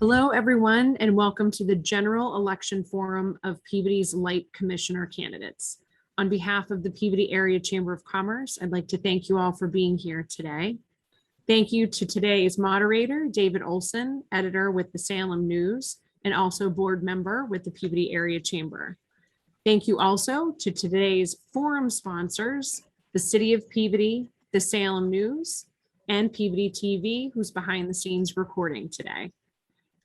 Hello, everyone, and welcome to the General Election Forum of Peabody's Light Commissioner candidates. On behalf of the Peabody Area Chamber of Commerce, I'd like to thank you all for being here today. Thank you to today's moderator, David Olson, editor with the Salem News, and also board member with the Peabody Area Chamber. Thank you also to today's forum sponsors, the City of Peabody, the Salem News, and Peabody TV, who's behind the scenes recording today.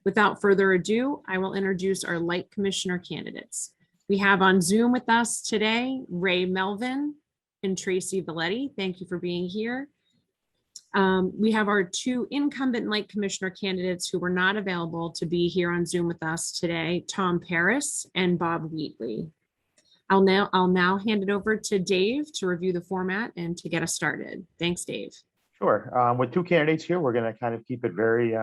Without further ado, I will introduce our Light Commissioner candidates. We have on Zoom with us today, Melvin and Tracy Valletti. Thank you for being here. We have our two incumbent Light Commissioner candidates who were not available to be here on Zoom with us today, Tom Paris and Bob Wheatley. I'll now hand it over to Dave to review the format and to get us started. Thanks, Dave. Sure. With two candidates here, we're going to kind of keep it very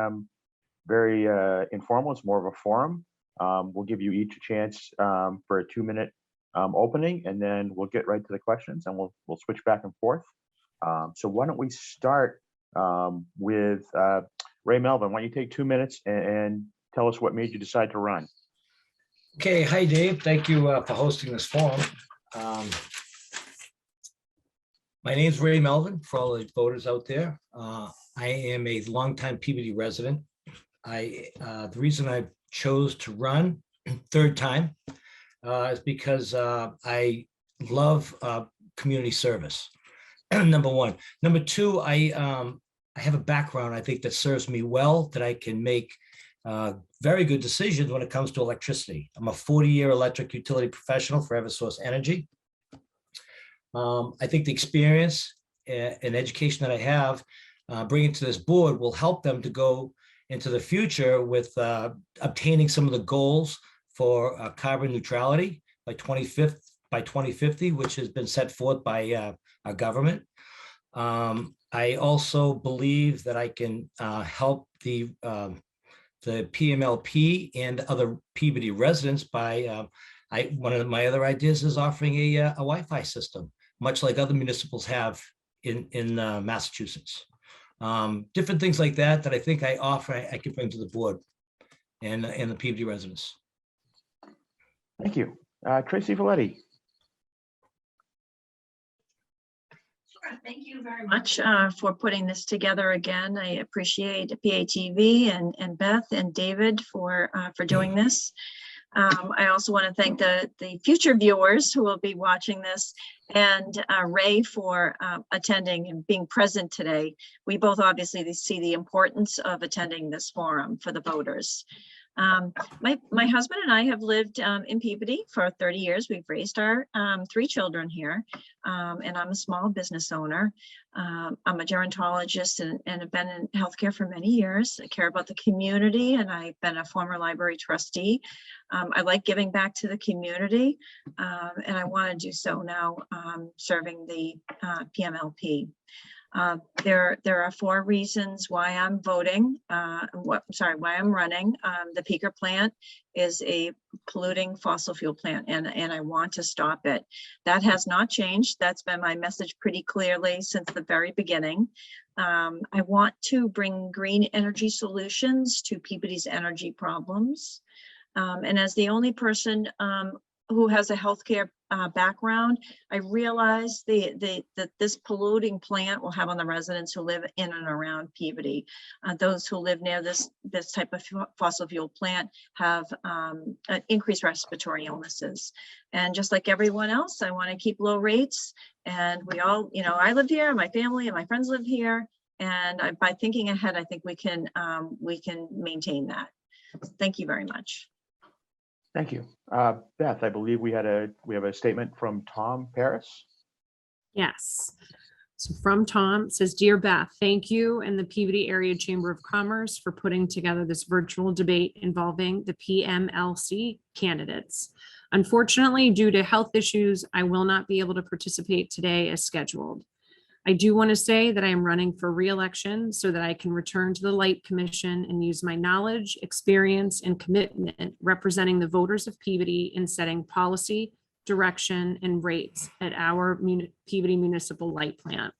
informal. It's more of a forum. We'll give you each a chance for a 2-minute opening, and then we'll get right to the questions, and we'll switch back and forth. So why don't we start with Ray Melvin? Why don't you take 2 minutes and tell us what made you decide to run? Okay. Hi, Dave. Thank you for hosting this forum. My name is Ray Melvin, for all the voters out there. I am a longtime Peabody resident. The reason I chose to run third time is because I love community service. Number one. Number two, I have a background I think that serves me well, that I can make very good decisions when it comes to electricity. I'm a 40-year electric utility professional for Eversource Energy. I think the experience and education that I have bringing to this board will help them to go into the future with obtaining some of the goals for carbon neutrality by 2050, which has been set forth by our government. I also believe that I can help the PMLP and other Peabody residents by one of my other ideas is offering a Wi-Fi system, much like other municipals have in Massachusetts. Different things like that I think I can bring to the board and the Peabody residents. Thank you. Tracy Valletti. Sure. Thank you very much for putting this together again. I appreciate PATV and Beth and David for doing this. I also want to thank the future viewers who will be watching this, and Ray for attending and being present today. We both obviously see the importance of attending this forum for the voters. My husband and I have lived in Peabody for 30 years. We've raised our 3 children here, and I'm a small business owner. I'm a gerontologist and have been in healthcare for many years. I care about the community, and I've been a former library trustee. I like giving back to the community, and I want to do so now serving the PMLP. There are 4 reasons why I'm voting. Why I'm running. The peaker plant is a polluting fossil fuel plant, and I want to stop it. That has not changed. That's been my message pretty clearly since the very beginning. I want to bring green energy solutions to Peabody's energy problems. And as the only person who has a healthcare background, I realize that this polluting plant will have on the residents who live in and around Peabody. Those who live near this type of fossil fuel plant have increased respiratory illnesses. And just like everyone else, I want to keep low rates. And we all, I live here, my family and my friends live here. And by thinking ahead, I think we can maintain that. Thank you very much. Thank you. Beth, I believe we have a statement from Tom Paris. Yes. So from Tom, it says, "Dear Beth, thank you and the Peabody Area Chamber of Commerce for putting together this virtual debate involving the PMLC candidates. Unfortunately, due to health issues, I will not be able to participate today as scheduled. I do want to say that I am running for re-election so that I can return to the Light Commission and use my knowledge, experience, and commitment representing the voters of Peabody in setting policy, direction, and rates at our Peabody Municipal Light Plant.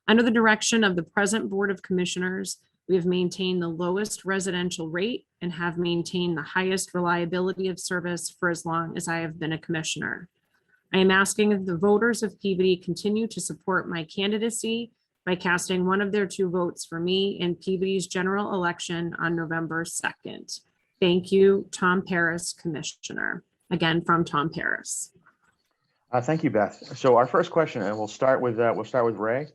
Under the direction of the present Board of Commissioners, We have maintained the lowest residential rate and have maintained the highest reliability of service for as long as I have been a commissioner. I am asking that the voters of Peabody continue to support my candidacy by casting one of their 2 votes for me in Peabody's general election on November 2nd. Thank you, Tom Paris, Commissioner. Again, from Tom Paris. Thank you, Beth. So our first question, and we'll start with Ray.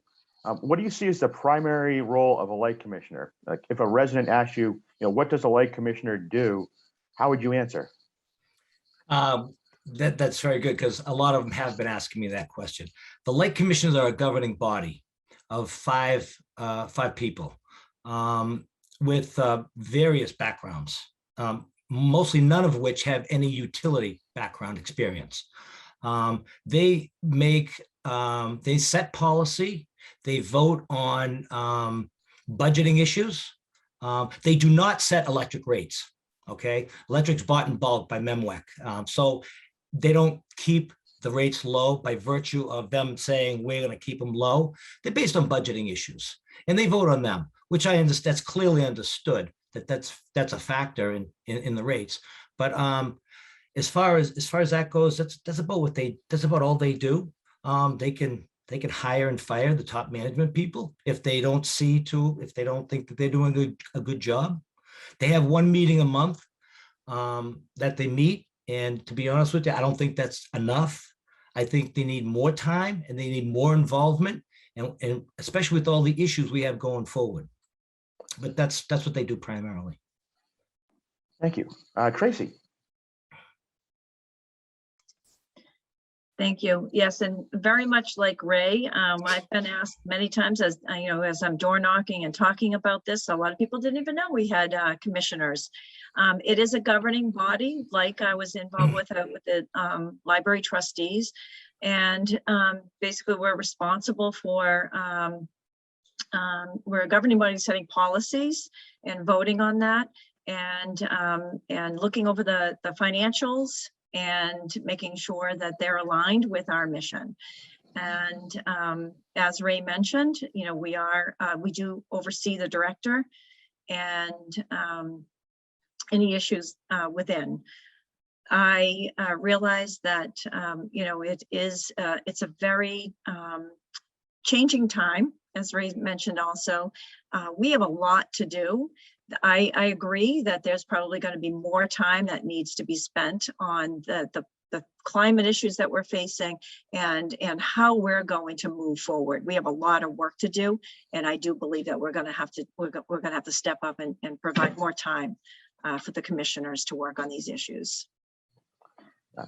What do you see as the primary role of a light commissioner? Like, if a resident asks you, what does a light commissioner do? How would you answer? That's very good, because a lot of them have been asking me that question. The light commissioners are a governing body of five people with various backgrounds, mostly none of which have any utility background experience. They set policy, they vote on budgeting issues. They do not set electric rates. Okay, electric's bought in bulk by MEMWEC, so they don't keep the rates low by virtue of them saying we're going to keep them low. They're based on budgeting issues, and they vote on them, which I understand. That's clearly understood that's a factor in the rates. But as far as that goes, that's about all they do. They can hire and fire the top management people if they don't think that they're doing a good job. They have 1 meeting a month that they meet. And to be honest with you, I don't think that's enough. I think they need more time and they need more involvement, and especially with all the issues we have going forward. But that's what they do primarily. Thank you. Tracy. Thank you. Yes, and very much like Ray, I've been asked many times as I'm door knocking and talking about this. A lot of people didn't even know we had commissioners. It is a governing body, like I was involved with the library trustees, and basically we're responsible for we're a governing body setting policies and voting on that, and looking over the financials and making sure that they're aligned with our mission. And as Ray mentioned, we do oversee the director and any issues within. I realize that it's a very changing time, as Ray mentioned also. We have a lot to do. I agree that there's probably going to be more time that needs to be spent on the climate issues that we're facing and how we're going to move forward. We have a lot of work to do, and I do believe that we're going to have to step up and provide more time for the commissioners to work on these issues.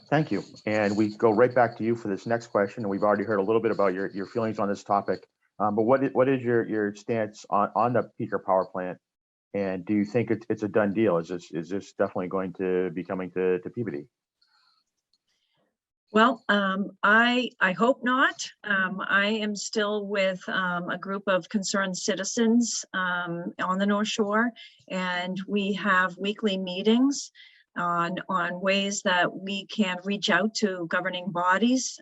Thank you. And we go right back to you for this next question. And we've already heard a little bit about your feelings on this topic. But what is your stance on the peaker power plant? And do you think it's a done deal? Is this definitely going to be coming to Peabody? Well, I hope not. I am still with a group of concerned citizens on the North Shore, and we have weekly meetings on ways that we can reach out to governing bodies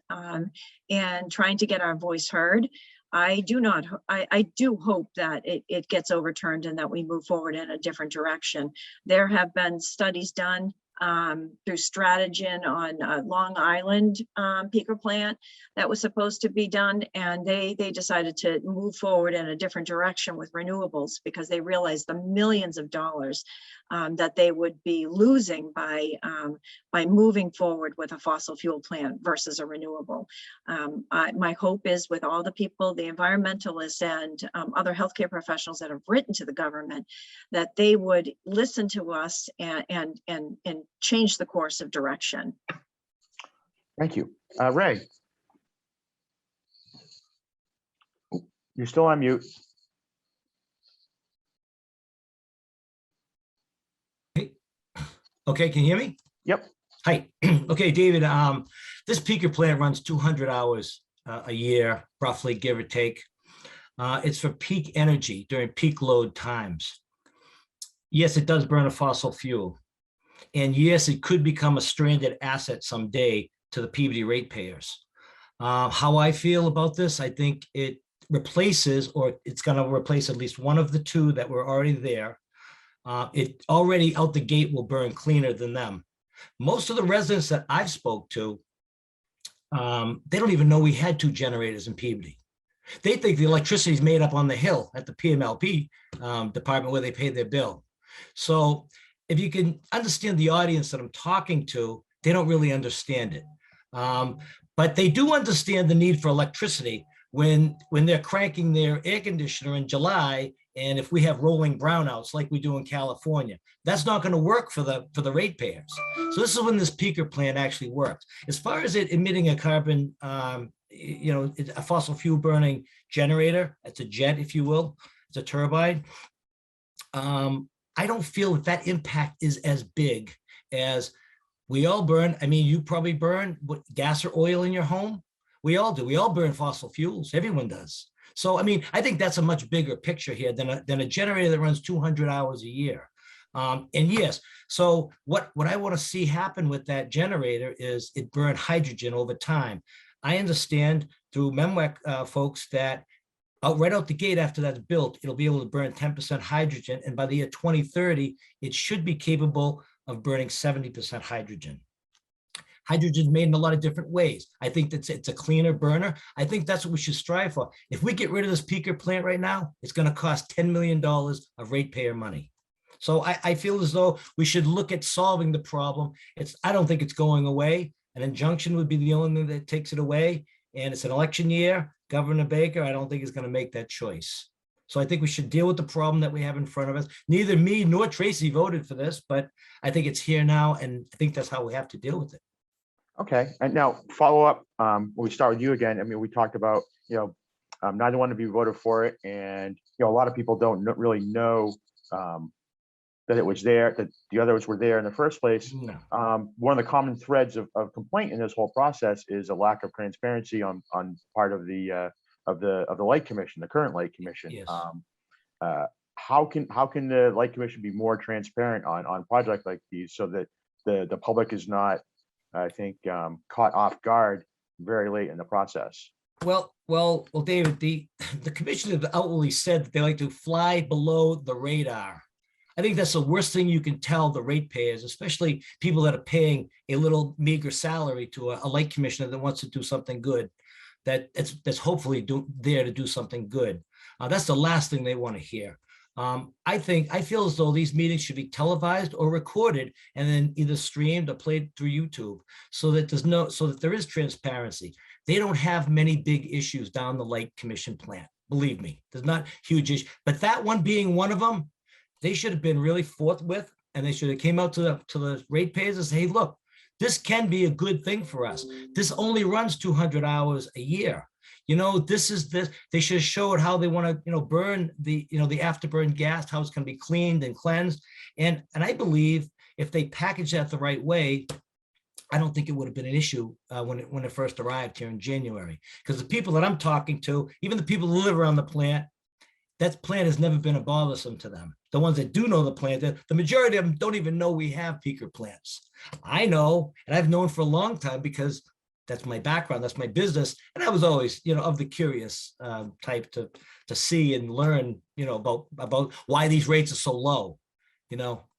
and trying to get our voice heard. I do hope that it gets overturned and that we move forward in a different direction. There have been studies done through Stratagen on Long Island peaker plant that was supposed to be done, and they decided to move forward in a different direction with renewables because they realized the millions of dollars that they would be losing by moving forward with a fossil fuel plant versus a renewable. My hope is with all the people, the environmentalists and other healthcare professionals that have written to the government, that they would listen to us and change the course of direction. Thank you. Ray. You're still on mute. Okay, can you hear me? Yep. Hi. Okay, David, this peaker plant runs 200 hours a year, roughly, give or take. It's for peak energy during peak load times. Yes, it does burn a fossil fuel. And yes, it could become a stranded asset someday to the Peabody ratepayers. How I feel about this, I think it replaces, or it's going to replace at least one of the two that were already there. It already out the gate will burn cleaner than them. Most of the residents that I've spoke to, they don't even know we had 2 generators in Peabody. They think the electricity is made up on the hill at the PMLP department where they pay their bill. So if you can understand the audience that I'm talking to, they don't really understand it. But they do understand the need for electricity when they're cranking their air conditioner in July, and if we have rolling brownouts like we do in California, that's not going to work for the ratepayers. So this is when this peaker plant actually works. As far as it emitting a carbon, a fossil fuel burning generator, it's a jet, if you will, it's a turbine. I don't feel that impact is as big as we all burn. I mean, you probably burn gas or oil in your home. We all do. We all burn fossil fuels. Everyone does. So, I mean, I think that's a much bigger picture here than a generator that runs 200 hours a year. And yes, so what I want to see happen with that generator is it burn hydrogen over time. I understand through MEMWEC folks that right out the gate after that's built, it'll be able to burn 10% hydrogen. And by the year 2030, it should be capable of burning 70% hydrogen. Hydrogen is made in a lot of different ways. I think it's a cleaner burner. I think that's what we should strive for. If we get rid of this peaker plant right now, it's going to cost $10 million of ratepayer money. So I feel as though we should look at solving the problem. I don't think it's going away. An injunction would be the only thing that takes it away. And it's an election year. Governor Baker, I don't think is going to make that choice. So I think we should deal with the problem that we have in front of us. Neither me nor Tracy voted for this, but I think it's here now. And I think that's how we have to deal with it. Okay, and now follow up. We start with you again. I mean, we talked about, neither one of you voted for it, and a lot of people don't really know that it was there, that the others were there in the first place. No. One of the common threads of complaint in this whole process is a lack of transparency on part of the Light Commission, the current Light Commission. Yes. How can the Light Commission be more transparent on projects like these so that the public is not, I think, caught off guard very late in the process? Well, David, the commission have outwardly said that they like to fly below the radar. I think that's the worst thing you can tell the ratepayers, especially people that are paying a little meager salary to a light commissioner that wants to do something good, that's hopefully there to do something good. That's the last thing they want to hear. I feel as though these meetings should be televised or recorded and then either streamed or played through YouTube so that there is transparency. They don't have many big issues down the Light Commission plant. Believe me, there's not huge issues, but that one being one of them, they should have been really forthwith, and they should have came out to the ratepayers and say, hey, look, this can be a good thing for us. This only runs 200 hours a year. This is this. They should have showed how they want to, burn the afterburn gas, how it's going to be cleaned and cleansed. And I believe if they package that the right way, I don't think it would have been an issue when it first arrived here in January. Because the people that I'm talking to, even the people who live around the plant, that plant has never been a bothersome to them. The ones that do know the plant, the majority of them don't even know we have peaker plants. I know, and I've known for a long time because that's my background, that's my business. And I was always, of the curious type to see and learn, about why these rates are so low,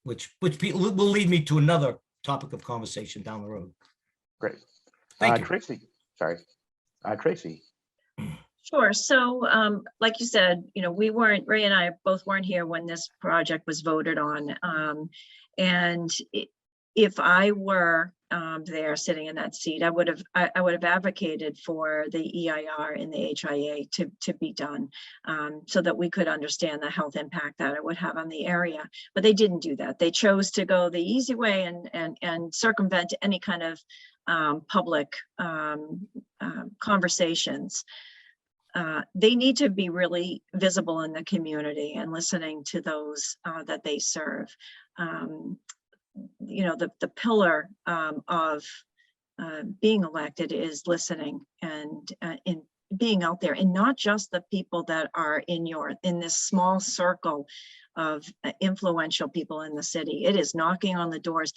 which people will lead me to another topic of conversation down the road. Great. Thank you. Tracy, sorry. Tracy. Sure. So like you said, Ray and I both weren't here when this project was voted on. And if I were there sitting in that seat, I would have advocated for the EIR and the HIA to be done so that we could understand the health impact that it would have on the area. But they didn't do that. They chose to go the easy way and circumvent any kind of public conversations. They need to be really visible in the community and listening to those that they serve. The pillar of being elected is listening and in being out there, and not just the people that are in this small circle influential people in the city. It is knocking on the doors.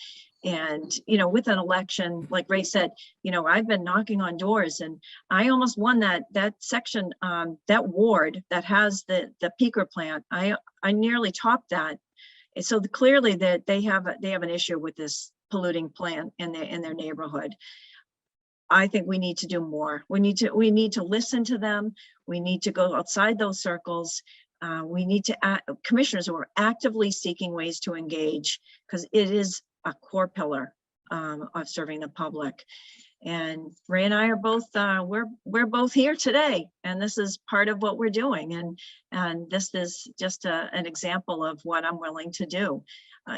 And, you know, with an election, like Ray said, you know, I've been knocking on doors, and I almost won that section, that ward that has the peaker plant. I nearly topped that. And so clearly that they have an issue with this polluting plant in their neighborhood. I think we need to do more. We need to listen to them. We need to go outside those circles. We need to commissioners who are actively seeking ways to engage, because it is a core pillar of serving the public. And Ray and I are both we're both here today, and this is part of what we're doing. And this is just an example of what I'm willing to do.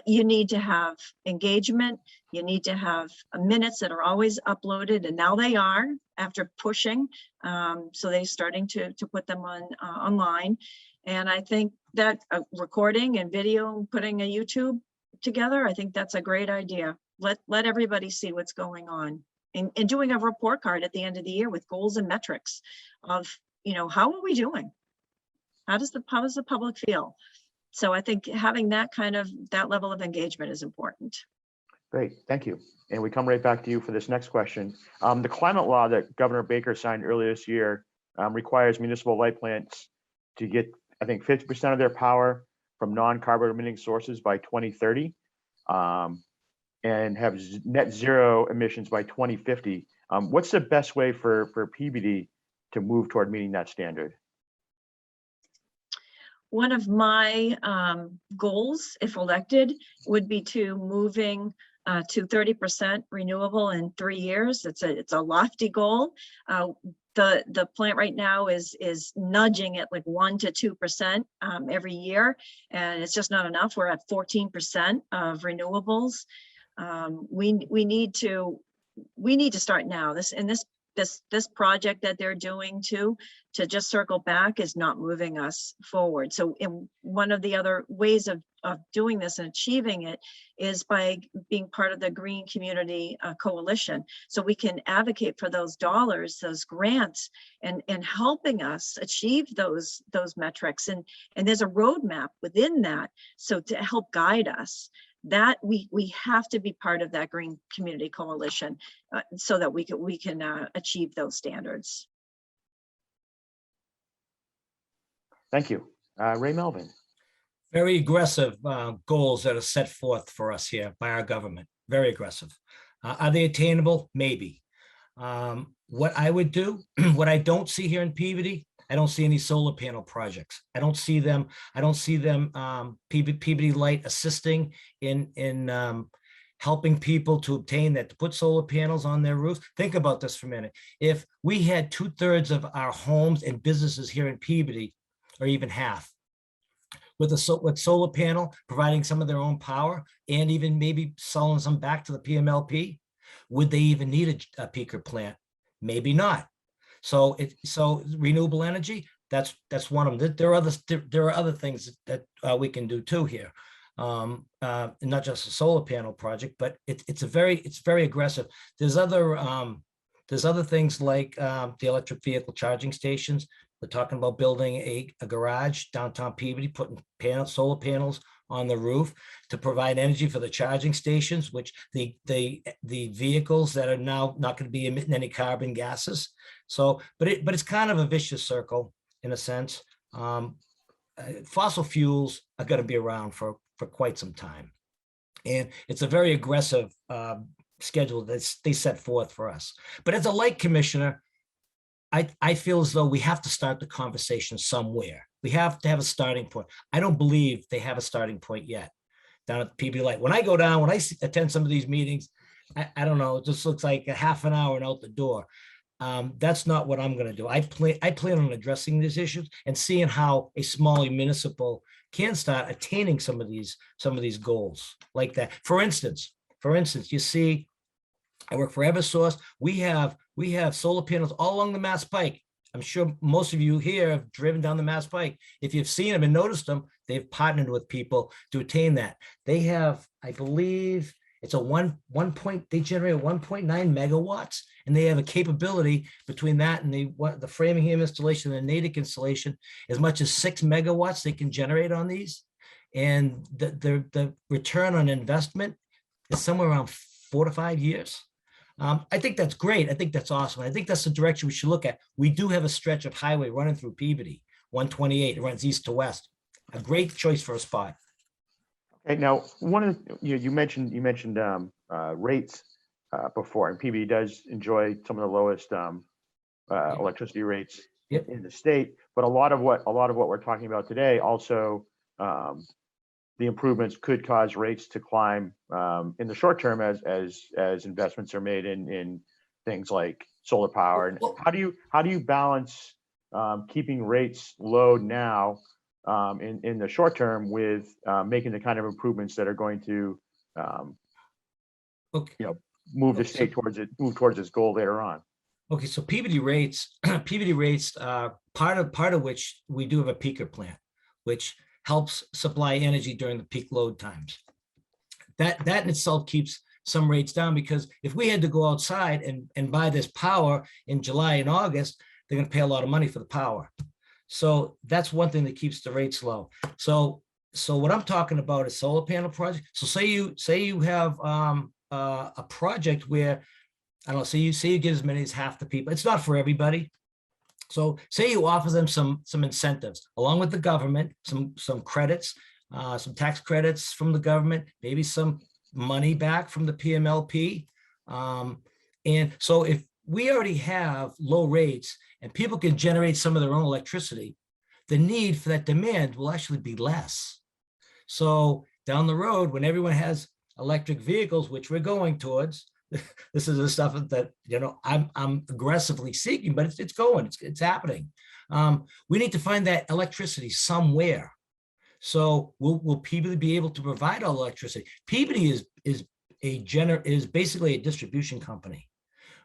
You need to have engagement. You need to have minutes that are always uploaded, and now they are after pushing. So they're starting to put them on online. And I think that recording and video and putting a YouTube together, I think that's a great idea. Let everybody see what's going on. And doing a report card at the end of the year with goals and metrics of, you know, how are we doing? How does the public feel? So I think having that level of engagement is important. Great, thank you. And we come right back to you for this next question. The climate law that Governor Baker signed earlier this year requires municipal light plants to get, I think, 50% of their power from non-carbon emitting sources by 2030, and have net zero emissions by 2050. What's the best way for Peabody to move toward meeting that standard? One of my goals, if elected, would be to moving to 30% renewable in 3 years. It's a lofty goal. The plant right now is nudging at like 1 to 2% every year, and it's just not enough. We're at 14% of renewables. We need to start now. This project that they're doing to just circle back is not moving us forward. So one of the other ways of doing this and achieving it is by being part of the Green Community Coalition. So we can advocate for those dollars, those grants, and helping us achieve those metrics. And there's a roadmap within that. So to help guide us, that we have to be part of that Green Community Coalition so that we can achieve those standards. Thank you. Ray Melvin. Very aggressive goals that are set forth for us here by our government. Very aggressive. Are they attainable? Maybe. What I would do, what I don't see here in Peabody, I don't see any solar panel projects. I don't see them. Peabody Light assisting in helping people to obtain that, to put solar panels on their roofs. Think about this for a minute. If we had 2/3 of our homes and businesses here in Peabody, or even half, with solar panel providing some of their own power, and even maybe selling some back to the PMLP, would they even need a peaker plant? Maybe not. So renewable energy, that's one of them. There are other things that we can do too here, not just a solar panel project, but it's very aggressive. There's other things like the electric vehicle charging stations. We're talking about building a garage downtown Peabody, putting solar panels on the roof to provide energy for the charging stations, which the vehicles that are now not going to be emitting any carbon gases. So, but it's kind of a vicious circle in a sense. Fossil fuels are going to be around for quite some time, and it's a very aggressive schedule that they set forth for us. But as a light commissioner, I feel as though we have to start the conversation somewhere. We have to have a starting point. I don't believe they have a starting point yet down at Peabody Light. When I go down, when I attend some of these meetings, I don't know, it just looks like a half an hour and out the door. That's not what I'm going to do. I plan on addressing these issues and seeing how a small municipal can start attaining some of these goals like that. For instance, you see, I work for Eversource. We have solar panels all along the Mass Pike. I'm sure most of you here have driven down the Mass Pike. If you've seen them and noticed them, they've partnered with people to attain that. They have, I believe, it's they generate 1.9 megawatts, and they have a capability between that and the Framingham installation and the Natick installation, as much as 6 megawatts they can generate on these. and the return on investment is somewhere around 4 to 5 years. I think that's great. I think that's awesome. I think that's the direction we should look at. We do have a stretch of highway running through Peabody, 128. It runs east to west. A great choice for a spot. Okay, now one of the, you mentioned rates before, and Peabody does enjoy some of the lowest electricity rates Yep. in the state. But a lot of what we're talking about today also, the improvements could cause rates to climb in the short term as investments are made in things like solar power. And how do you balance keeping rates low now in the short term with making the kind of improvements that are going to Okay. move the state towards its goal later on? Okay, so Peabody rates, part of which we do have a peaker plant, which helps supply energy during the peak load times. That in itself keeps some rates down, because if we had to go outside and buy this power in July and August, they're going to pay a lot of money for the power. So that's one thing that keeps the rates low. So what I'm talking about is solar panel project. So say you have a project where, I don't know, say you get as many as half the people. It's not for everybody. So say you offer them some incentives along with the government, some credits, some tax credits from the government, maybe some money back from the PMLP. And so if we already have low rates and people can generate some of their own electricity, the need for that demand will actually be less. So down the road, when everyone has electric vehicles, which we're going towards, this is the stuff that I'm aggressively seeking, but it's going, it's happening. We need to find that electricity somewhere. So will Peabody be able to provide all electricity? Peabody is basically a distribution company.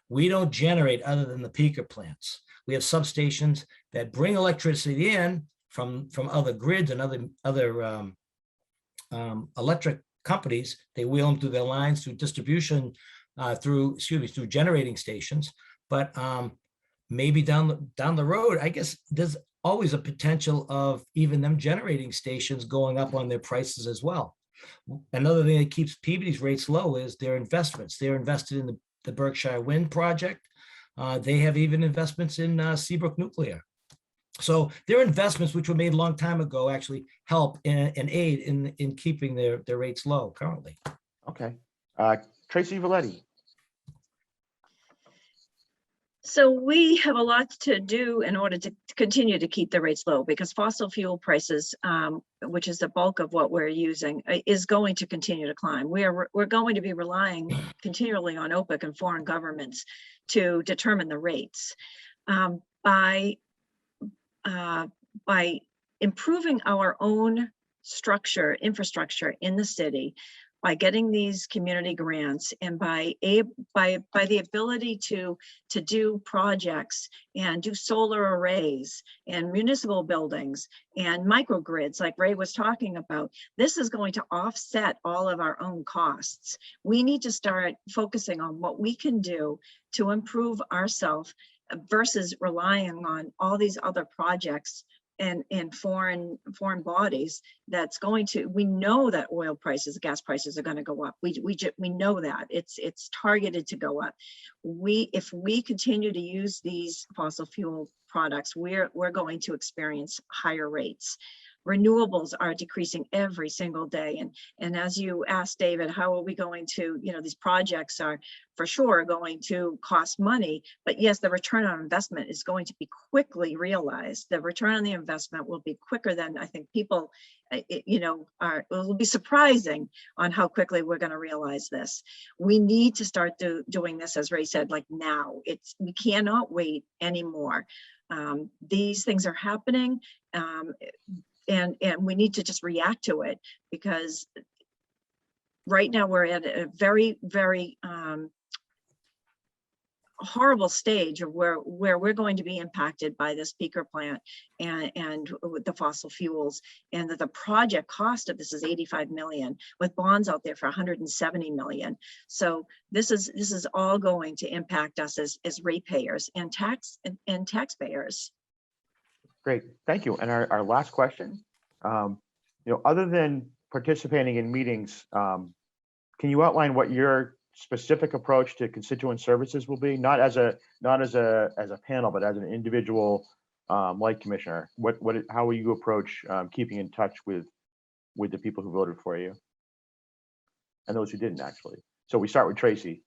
We don't generate other than the peaker plants. We have substations that bring electricity in from other grids and other electric companies. They wheel them through their lines, through distribution, through generating stations. But maybe down the road, I guess there's always a potential of even them generating stations going up on their prices as well. Another thing that keeps Peabody's rates low is their investments. They're invested in the Berkshire Wind project. They have even investments in Seabrook Nuclear. So their investments, which were made a long time ago, actually help and aid in keeping their rates low currently. Okay. Tracy Valletti. So we have a lot to do in order to continue to keep the rates low, because fossil fuel prices, which is the bulk of what we're using, is going to continue to climb. We're going to be relying continually on OPEC and foreign governments to determine the rates. By improving our own infrastructure in the city, by getting these community grants, and by the ability to do projects and do solar arrays and municipal buildings and microgrids like Ray was talking about, this is going to offset all of our own costs. We need to start focusing on what we can do to improve ourselves versus relying on all these other projects and foreign bodies. That's going to, we know that oil prices, gas prices are going to go up. We know that it's targeted to go up. If we continue to use these fossil fuel products, we're going to experience higher rates. Renewables are decreasing every single day. And as you asked, David, how are we going to, these projects are for sure going to cost money, but yes, the return on investment is going to be quickly realized. The return on the investment will be quicker than I think people, it will be surprising on how quickly we're going to realize this. We need to start doing this, as Ray said, like now. We cannot wait anymore. These things are happening. And we need to just react to it, because right now we're at a very, very horrible stage of where we're going to be impacted by this peaker plant and with the fossil fuels, and that the project cost of this is 85 million, with bonds out there for 170 million. So this is all going to impact us as ratepayers and taxpayers. Great, thank you. And our last question, other than participating in meetings, can you outline what your specific approach to constituent services will be? Not as a panel, but as an individual light commissioner. How will you approach keeping in touch with the people who voted for you and those who didn't actually? So we start with Tracy.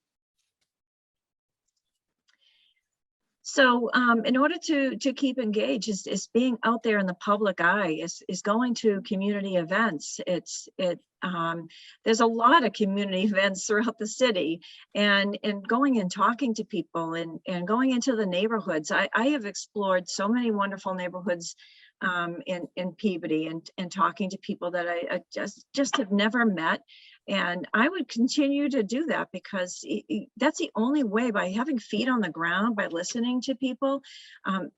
So in order to keep engaged is being out there in the public eye, is going to community events. There's a lot of community events throughout the city, and going and talking to people and going into the neighborhoods. I have explored so many wonderful neighborhoods in Peabody and talking to people that I just have never met. And I would continue to do that because that's the only way, by having feet on the ground, by listening to people.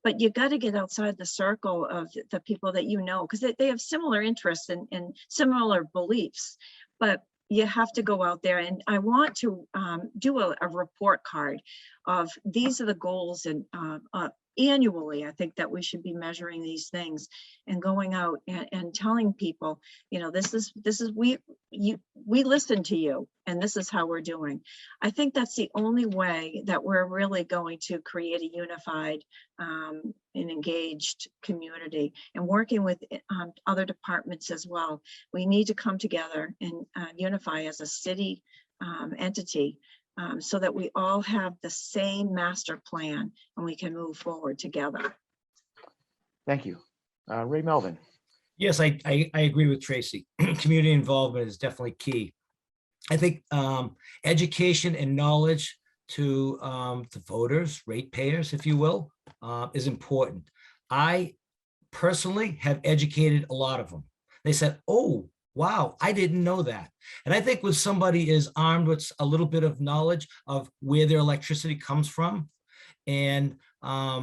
But you got to get outside the circle of the people that because they have similar interests and similar beliefs. But you have to go out there, and I want to do a report card of these are the goals, and annually, I think that we should be measuring these things and going out and telling people, we listen to you, and this is how we're doing. I think that's the only way that we're really going to create a unified and engaged community, and working with other departments as well. We need to come together and unify as a city entity, so that we all have the same master plan and we can move forward together. Thank you. Ray Melvin. Yes, I agree with Tracy. Community involvement is definitely key. I think education and knowledge to the voters, ratepayers, if you will, is important. I personally have educated a lot of them. They said, oh, wow, I didn't know that. And I think when somebody is armed with a little bit of knowledge of where their electricity comes from, and how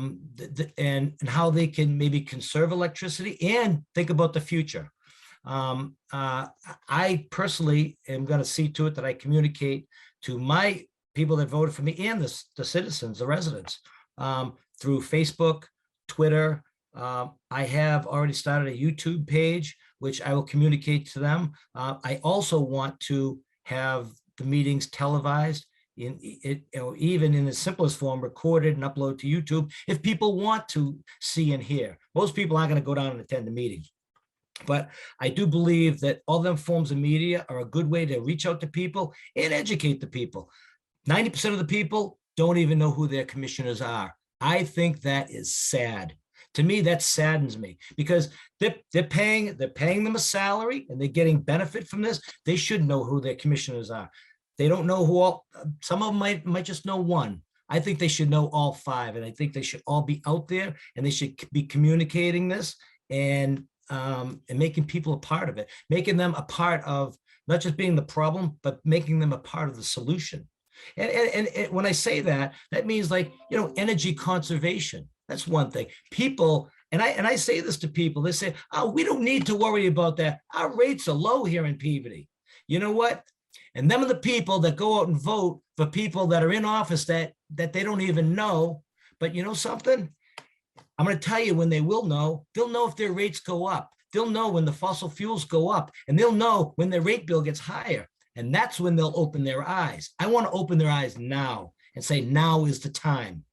they can maybe conserve electricity and think about the future. I personally am going to see to it that I communicate to my people that voted for me and the citizens, the residents, through Facebook, Twitter. I have already started a YouTube page, which I will communicate to them. I also want to have the meetings televised, even in the simplest form, recorded and upload to YouTube if people want to see and hear. Most people aren't going to go down and attend the meeting. But I do believe that all them forms of media are a good way to reach out to people and educate the people. 90% of the people don't even know who their commissioners are. I think that is sad. To me, that saddens me, because they're paying them a salary and they're getting benefit from this. They should know who their commissioners are. They don't know who all. Some of them might just know one. I think they should know all five, and I think they should all be out there, and they should be communicating this and making people a part of it, making them a part of not just being the problem, but making them a part of the solution. And when I say that, that means, like, energy conservation. That's one thing. People, and I say this to people, they say, oh, we don't need to worry about that. Our rates are low here in Peabody. You know what? And them are the people that go out and vote for people that are in office that they don't even know. But you know something? I'm going to tell you when they will know. They'll know if their rates go up. They'll know when the fossil fuels go up, and they'll know when their rate bill gets higher. And that's when they'll open their eyes. I want to open their eyes now and say, now is the time.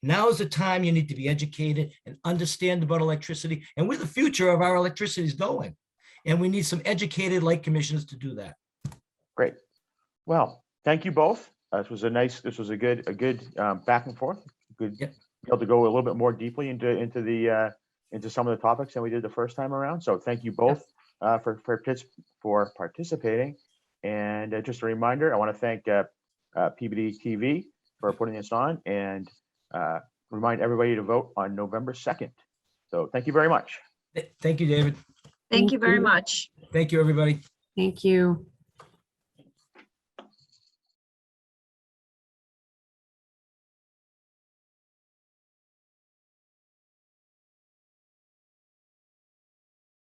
Now is the time you need to be educated and understand about electricity and where the future of our electricity is going. And we need some educated light commissioners to do that. Great. Well, thank you both. This was a good back and forth. Good. Yep. Be able to go a little bit more deeply into some of the topics than we did the first time around. So thank you both for participating. And just a reminder, I want to thank Peabody TV for putting this on, and remind everybody to vote on November 2nd. So thank you very much. Thank you, David. Thank you very much. Thank you, everybody. Thank you.